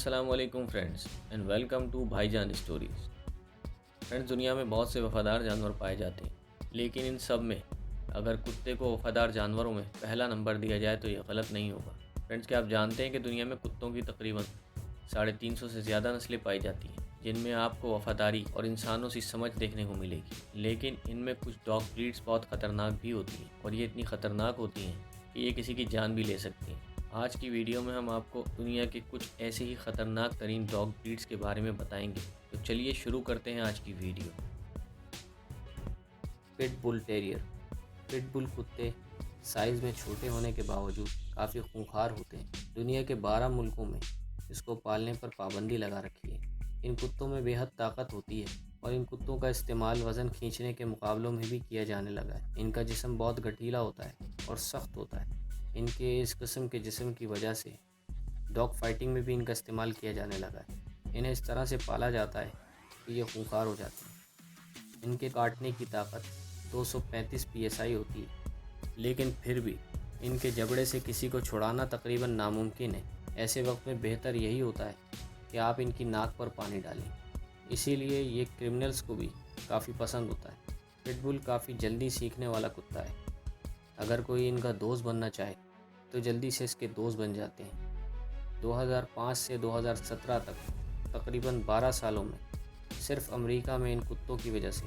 अस्सलाम वालेकुम friends and welcome to भाईजान स्टोरीज़। फ्रेंड्स, दुनिया में बहुत से वफ़ादार जानवर पाए जाते हैं, लेकिन इन सब में अगर कुत्ते को वफ़ादार जानवरों में पहला नंबर दिया जाए तो ये गलत नहीं होगा। फ्रेंड्स, क्या आप जानते हैं कि दुनिया में कुत्तों की तकरीबन 350 से ज़्यादा नस्लें पाई जाती हैं, जिनमें आपको वफ़ादारी और इंसानों से समझ देखने को मिलेगी। लेकिन इनमें कुछ डॉग ब्रीड्स बहुत ख़तरनाक भी होती हैं, और ये इतनी ख़तरनाक होती हैं कि ये किसी की जान भी ले सकती हैं। आज की वीडियो में हम आपको दुनिया के कुछ ऐसे ही ख़तरनाक तरीन डॉग ब्रीड्स के बारे में बताएंगे। तो चलिए शुरू करते हैं आज की video. Pit bull terrier. Pit bull कुत्ते साइज़ में छोटे होने के बावजूद काफ़ी खूंखार होते हैं। दुनिया के 12 मुल्कों में इसको पालने पर पाबंदी लगा रखी है। इन कुत्तों में बेहद ताकत होती है और इन कुत्तों का इस्तेमाल वज़न खींचने के मुकाबलों में भी किया जाने लगा है। इनका जिस्म बहुत गठीला होता है और सख्त होता है। इनके इस किस्म के जिस्म की वजह से डॉग फाइटिंग में भी इनका इस्तेमाल किया जाने लगा है। इन्हें इस तरह से पाला जाता है कि ये खूंखार हो जाते हैं। इनके काटने की ताकत 235 psi होती है, लेकिन फिर भी इनके जबड़े से किसी को छुड़ाना तकरीबन नामुमकिन है। ऐसे वक्त में बेहतर यही होता है कि आप इनकी नाक पर पानी डालें। इसीलिए ये क्रिमिनल्स को भी काफ़ी पसंद होता है। पिटबुल काफ़ी जल्दी सीखने वाला कुत्ता है। अगर कोई इनका दोस्त बनना चाहे तो जल्दी से इसके दोस्त बन जाते हैं। 2005 से 2017 तक तकरीबन 12 सालों में सिर्फ अमेरिका में इन कुत्तों की वजह से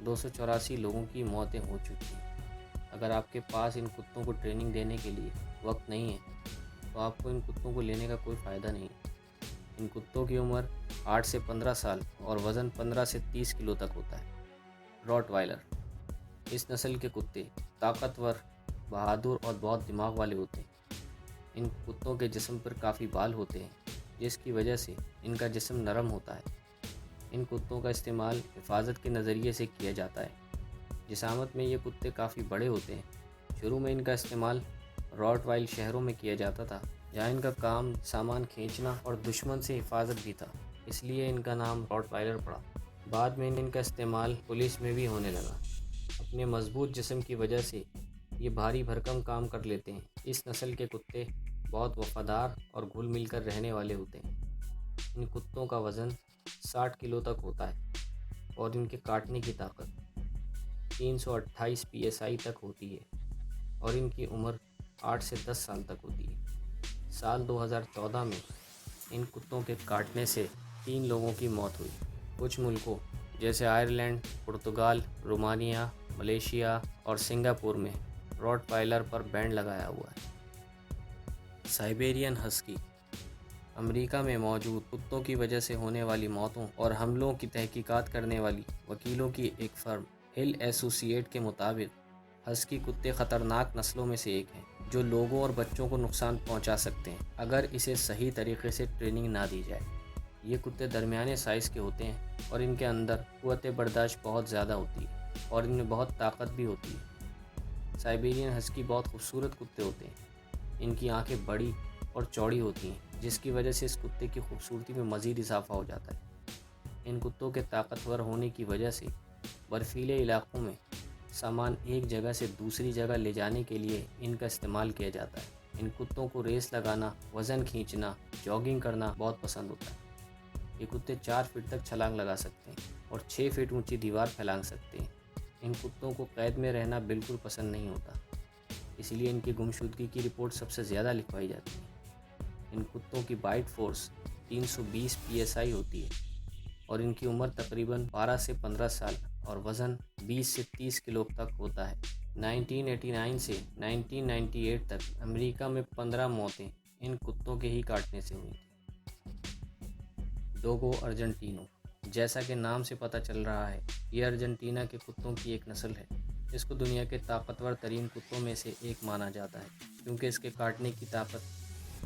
284 लोगों की मौतें हो चुकी हैं। अगर आपके पास इन कुत्तों को ट्रेनिंग देने के लिए वक्त नहीं है तो आपको इन कुत्तों को लेने का कोई फ़ायदा नहीं है। इन कुत्तों की उम्र 8 से 15 साल और वज़न 15 से 30 किलो तक होता है। रॉटवाइलर। इस नस्ल के कुत्ते ताकतवर, बहादुर और बहुत दिमाग वाले होते हैं। इन कुत्तों के जिस्म पर काफ़ी बाल होते हैं, जिसकी वजह से इनका जिस्म नरम होता है। इन कुत्तों का इस्तेमाल हिफाजत के नज़रिए से किया जाता है। जिसामत में ये कुत्ते काफ़ी बड़े होते हैं। शुरू में इनका इस्तेमाल रॉटवाइल शहरों में किया जाता था, जहाँ इनका काम सामान खींचना और दुश्मन से हिफाजत भी था, इसलिए इनका नाम रॉटवाइलर पड़ा। बाद में इनका इस्तेमाल पुलिस में भी होने लगा। अपने मजबूत जिस्म की वजह से ये भारी भरकम काम कर लेते हैं। इस नस्ल के कुत्ते बहुत वफादार और घुल मिल कर रहने वाले होते हैं। इन कुत्तों का वज़न 60 किलो तक होता है और इनके काटने की ताकत 328 psi तक होती है और इनकी उम्र 8 से 10 साल तक होती है। साल 2014 में इन कुत्तों के काटने से 3 लोगों की मौत हुई। कुछ मुल्कों जैसे आयरलैंड, पुर्तगाल, रोमानिया, मलेशिया और सिंगापुर में रॉटवाइलर पर बैन लगाया हुआ है। Siberian husky. अमेरिका में मौजूद कुत्तों की वजह से होने वाली मौतों और हमलों की तहकीकात करने वाली वकीलों की एक फर्म हिल एसोसिएट के मुताबिक हस्की कुत्ते ख़तरनाक नस्लों में से एक हैं, जो लोगों और बच्चों को नुकसान पहुंचा सकते हैं अगर इसे सही तरीके से ट्रेनिंग ना दी जाए। ये कुत्ते दरमियाने साइज़ के होते हैं और इनके अंदर क़ुव्वत बर्दाश्त बहुत ज़्यादा होती है और इनमें बहुत ताकत भी होती है। साइबेरियन हस्की बहुत खूबसूरत कुत्ते होते हैं। इनकी आंखें बड़ी और चौड़ी होती हैं, जिसकी वजह से इस कुत्ते की खूबसूरती में मज़ीद इजाफा हो जाता है। इन कुत्तों के ताकतवर होने की वजह से बर्फीले इलाकों में सामान एक जगह से दूसरी जगह ले जाने के लिए इनका इस्तेमाल किया जाता है। इन कुत्तों को रेस लगाना, वज़न खींचना, जॉगिंग करना बहुत पसंद होता है। ये कुत्ते 4 फीट तक छलांग लगा सकते हैं और 6 फीट ऊंची दीवार फैलांग सकते हैं। इन कुत्तों को कैद में रहना बिल्कुल पसंद नहीं होता, इसलिए इनकी गुमशुदगी की रिपोर्ट सबसे ज़्यादा लिखवाई जाती है। इन कुत्तों की बाइट फोर्स 320 psi होती है और इनकी उम्र तकरीबन 12 से 15 साल और वज़न 20 से 30 किलो तक होता है। 1989 से 1998 तक अमेरिका में 15 मौतें इन कुत्तों के ही काटने से हुई थी। डोगो अर्जेंटीनो। जैसा कि नाम से पता चल रहा है, ये अर्जेंटीना के कुत्तों की एक नस्ल है। इसको दुनिया के ताकतवर तरीन कुत्तों में से एक माना जाता है, क्योंकि इसके काटने की ताकत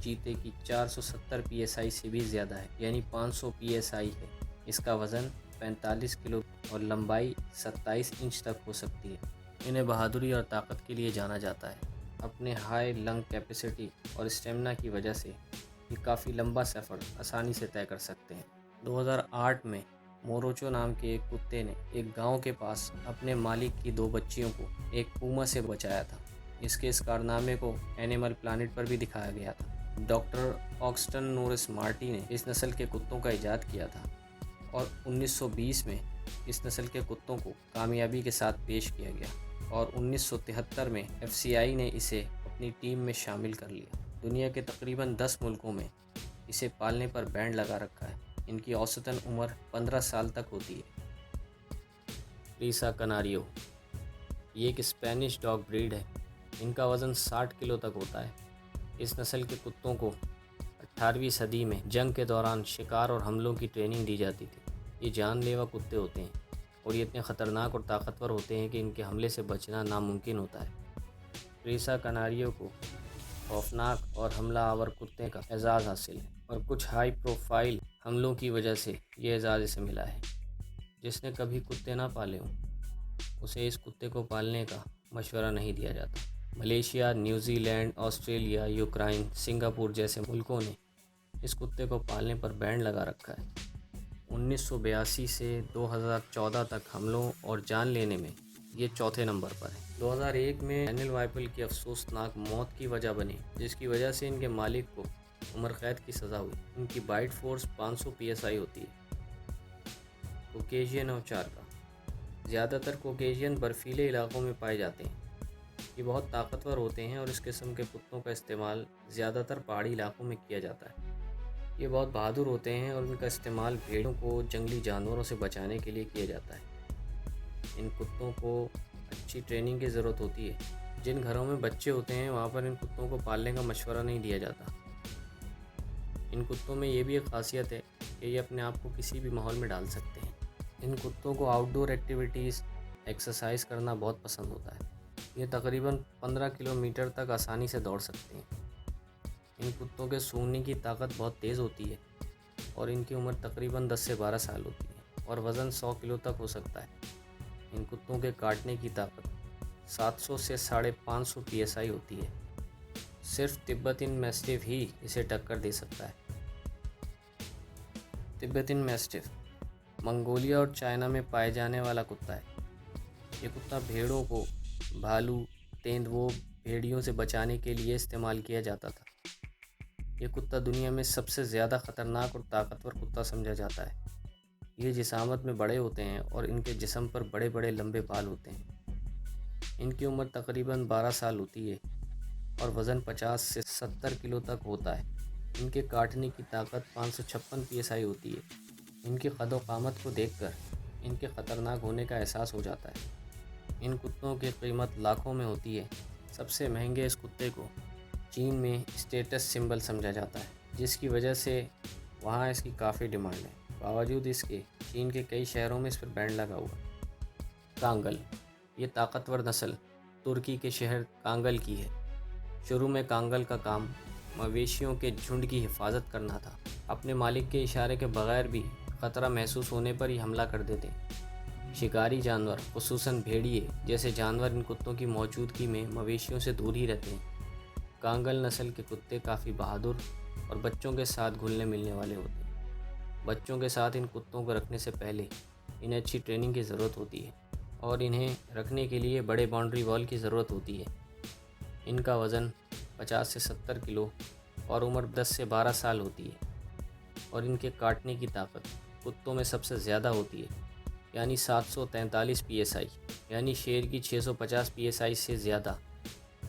चीते की 470 psi से भी ज़्यादा है, यानी 500 psi है। इसका वज़न 45 किलो और लंबाई 27 इंच तक हो सकती है। इन्हें बहादुरी और ताकत के लिए जाना जाता है। अपने हाई लंग कैपेसिटी और स्टेमिना की वजह से ये काफ़ी लंबा सफ़र आसानी से तय कर सकते हैं। 2008 में मोरोचो नाम के एक कुत्ते ने एक गांव के पास अपने मालिक की 2 बच्चियों को एक पूमा से बचाया था। इसके इस कारनामे को एनिमल प्लानेट पर भी दिखाया गया था। ڈاکٹر آکسٹن نورس مارٹی نے اس نسل کے کتوں کا ایجاد کیا تھا اور 1920 میں اس نسل کے کتوں کو کامیابی کے ساتھ پیش کیا گیا اور 1973 میں FCI نے اسے اپنی ٹیم میں شامل کر لیا۔ دنیا کے تقریباً 10 ملکوں میں اسے پالنے پر بینڈ لگا رکھا ہے۔ ان کی اوسطاً عمر 15 سال تک ہوتی ہے۔ ریسا کناریو یہ ایک اسپینش ڈاگ بریڈ ہے۔ ان کا وزن 60 کلو تک ہوتا ہے۔ اس نسل کے کتوں کو 18ویں صدی میں جنگ کے دوران شکار اور حملوں کی ٹریننگ دی جاتی تھی۔ یہ جان لیوا کتے ہوتے ہیں اور یہ اتنے خطرناک اور طاقتور ہوتے ہیں کہ ان کے حملے سے بچنا ناممکن ہوتا ہے۔ ریسا کناریو کو خوفناک اور حملہ آور کتے کا اعزاز حاصل ہے اور کچھ ہائی پروفائل حملوں کی وجہ سے یہ اعزاز اسے ملا ہے۔ جس نے کبھی کتے نہ پالے ہوں اسے اس کتے کو پالنے کا مشورہ نہیں دیا جاتا۔ Malaysia, New Zealand, Australia, Ukraine, Singapore جیسے ملکوں نے اس کتے کو پالنے پر بینڈ لگا رکھا ہے۔ 1982 سے 2014 تک حملوں اور جان لینے میں یہ چوتھے نمبر پر ہے۔ 2001 میں ڈینیل وائپل کی افسوسناک موت کی وجہ بنی، جس کی وجہ سے ان کے مالک کو عمر قید کی سزا ہوئی۔ ان کی بائٹ فورس 500 PSI ہوتی ہے۔ کوکیشین اوچارکا زیادہ تر کوکیشین برفیلے علاقوں میں پائے جاتے ہیں۔ یہ بہت طاقتور ہوتے ہیں اور اس قسم کے کتوں کا استعمال زیادہ تر پہاڑی علاقوں میں کیا جاتا ہے۔ یہ بہت بہادر ہوتے ہیں اور ان کا استعمال بھیڑوں کو جنگلی جانوروں سے بچانے کے لیے کیا جاتا ہے۔ ان کتوں کو اچھی ٹریننگ کی ضرورت ہوتی ہے۔ جن گھروں میں بچے ہوتے ہیں وہاں پر ان کتوں کو پالنے کا مشورہ نہیں دیا جاتا۔ ان کتوں میں یہ بھی ایک خاصیت ہے کہ یہ اپنے آپ کو کسی بھی ماحول میں ڈال سکتے ہیں۔ ان کتوں کو آؤٹ ڈور ایکٹیویٹیز ایکسرسائز کرنا بہت پسند ہوتا ہے۔ یہ تقریباً 15 کلومیٹر تک آسانی سے دوڑ سکتے ہیں۔ ان کتوں کے سونگنے کی طاقت بہت تیز ہوتی ہے اور ان کی عمر تقریباً 10 سے 12 سال ہوتی ہے اور وزن 100 کلو تک ہو سکتا ہے۔ ان کتوں کے کاٹنے کی طاقت 700 سے 550 PSI ہوتی ہے۔ صرف تبتین میسٹف ہی اسے ٹکر دے سکتا ہے۔ تبتین میسٹف منگولیا اور چائنا میں پائے جانے والا کتا ہے۔ یہ کتا بھیڑوں کو بھالو، تیندووں، بھیڑیوں سے بچانے کے لیے استعمال کیا جاتا تھا۔ یہ کتا دنیا میں سب سے زیادہ خطرناک اور طاقتور کتا سمجھا جاتا ہے۔ یہ جسامت میں بڑے ہوتے ہیں اور ان کے جسم پر بڑے بڑے لمبے بال ہوتے ہیں۔ ان کی عمر تقریباً 12 سال ہوتی ہے اور وزن 50 سے 70 کلو تک ہوتا ہے۔ ان کے کاٹنے کی طاقت 556 PSI ہوتی ہے۔ ان کی قد و قامت کو دیکھ کر ان کے خطرناک ہونے کا احساس ہو جاتا ہے۔ ان کتوں کی قیمت لاکھوں میں ہوتی ہے۔ سب سے مہنگے اس کتے کو چین میں اسٹیٹس سمبل سمجھا جاتا ہے، جس کی وجہ سے وہاں اس کی کافی ڈیمانڈ ہے۔ باوجود اس کے چین کے کئی شہروں میں اس پر بینڈ لگا ہوا۔ کانگل یہ طاقتور نسل ترکی کے شہر کانگل کی ہے۔ شروع میں کانگل کا کام مویشیوں کے جھنڈ کی حفاظت کرنا تھا۔ اپنے مالک کے اشارے کے بغیر بھی خطرہ محسوس ہونے پر ہی حملہ کر دیتے۔ شکاری جانور خصوصاً بھیڑیے جیسے جانور ان کتوں کی موجودگی میں مویشیوں سے دور ہی رہتے ہیں۔ کانگل نسل کے کتے کافی بہادر اور بچوں کے ساتھ گھلنے ملنے والے ہوتے ہیں۔ بچوں کے ساتھ ان کتوں کو رکھنے سے پہلے انہیں اچھی ٹریننگ کی ضرورت ہوتی ہے اور انہیں رکھنے کے لیے بڑے باؤنڈری وال کی ضرورت ہوتی ہے۔ ان کا وزن 50 سے 70 کلو اور عمر 10 سے 12 سال ہوتی ہے اور ان کے کاٹنے کی طاقت کتوں میں سب سے زیادہ ہوتی ہے، یعنی 743 PSI، یعنی شیر کی 650 PSI سے زیادہ،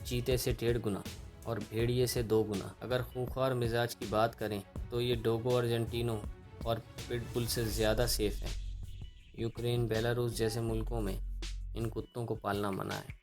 چیتے سے 1.5 گنا اور بھیڑیے سے 2 گنا۔ اگر خونخوار مزاج کی بات کریں تو یہ ڈوگو ارجنٹینو اور پٹ بل سے زیادہ سیف ہیں۔ یوکرین، بیلاروس جیسے ملکوں میں ان کتوں کو پالنا منع ہے۔